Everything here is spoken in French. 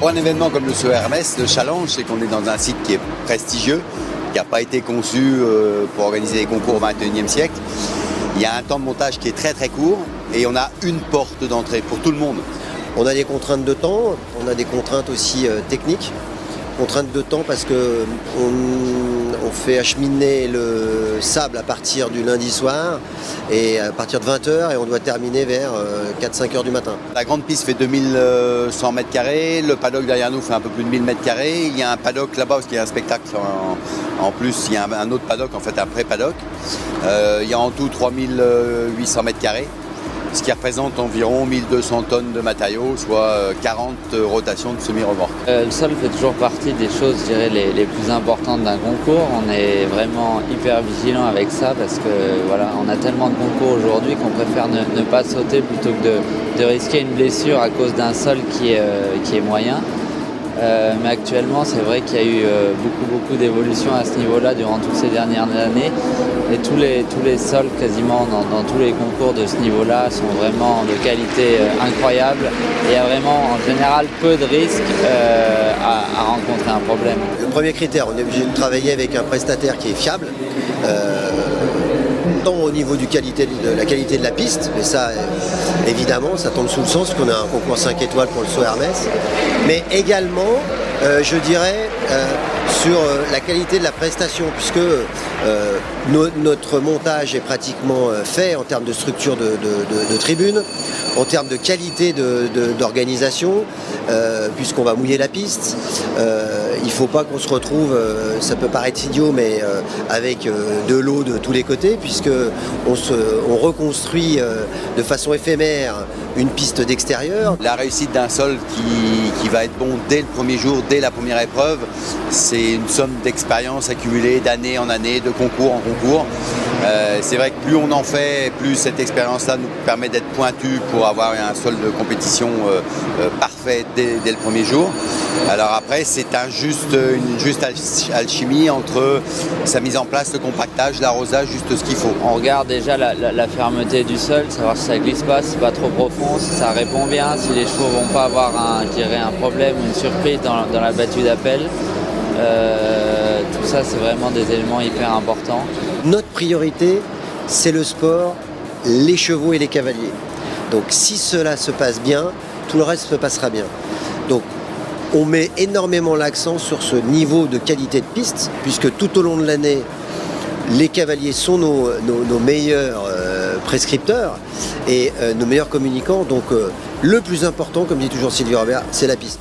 Pour un événement comme le Saut Hermès, le challenge, c'est qu'on est dans un site qui est prestigieux, qui n'a pas été conçu pour organiser des concours au XXIe siècle. Il y a un temps de montage qui est très très court et on a une porte d'entrée pour tout le monde. On a des contraintes de temps, on a des contraintes aussi techniques. Contraintes de temps parce que on fait acheminer le sable à partir du lundi soir et à partir de 20h et on doit terminer vers 4-5 heures du matin. La grande piste fait 2100 mètres carrés, le paddock derrière nous fait un peu plus de 1000 mètres carrés. Il y a un paddock là-bas parce qu'il y a un spectacle en plus, il y a un autre paddock, en fait un pré-paddock. Il y a en tout 3800 mètres carrés, ce qui représente environ 1200 tonnes de matériaux, soit 40 rotations de semi-remorques. Le sol fait toujours partie des choses, je dirais, les plus importantes d'un concours. On est vraiment hyper vigilant avec ça parce que voilà, on a tellement de concours aujourd'hui qu'on préfère ne pas sauter plutôt que de risquer une blessure à cause d'un sol qui est moyen. Mais actuellement, c'est vrai qu'il y a eu beaucoup d'évolutions à ce niveau-là durant toutes ces dernières années. Et tous les sols, quasiment dans tous les concours de ce niveau-là, sont vraiment de qualité incroyable. Et il y a vraiment, en général, peu de risques à rencontrer un problème. Le premier critère, on est obligé de travailler avec un prestataire qui est fiable. Tant au niveau de la qualité de la piste, mais ça évidemment ça tombe sous le sens qu'on a un concours 5 étoiles pour le Saut Hermès, mais également je dirais sur la qualité de la prestation puisque notre montage est pratiquement fait en termes de structure de tribune, en termes de qualité d'organisation, puisqu'on va mouiller la piste. Il ne faut pas qu'on se retrouve, ça peut paraître idiot, mais avec de l'eau de tous les côtés, puisqu'on reconstruit de façon éphémère une piste d'extérieur. La réussite d'un sol qui va être bon dès le premier jour, dès la première épreuve, c'est une somme d'expérience accumulée d'année en année, de concours en concours. C'est vrai que plus on en fait, plus cette expérience-là nous permet d'être pointu pour avoir un sol de compétition parfait dès le premier jour. Alors après, c'est une juste alchimie entre sa mise en place, le compactage, l'arrosage, juste ce qu'il faut. On regarde déjà la fermeté du sol, savoir si ça glisse pas, si c'est pas trop profond, si ça répond bien, si les chevaux vont pas avoir un problème ou une surprise dans la battue d'appel. Tout ça, c'est vraiment des éléments hyper importants. Notre priorité, c'est le sport, les chevaux et les cavaliers. Donc si cela se passe bien, tout le reste se passera bien. Donc on met énormément l'accent sur ce niveau de qualité de piste, puisque tout au long de l'année, les cavaliers sont nos meilleurs prescripteurs et nos meilleurs communicants. Donc le plus important, comme dit toujours Sylvie Robert, c'est la piste.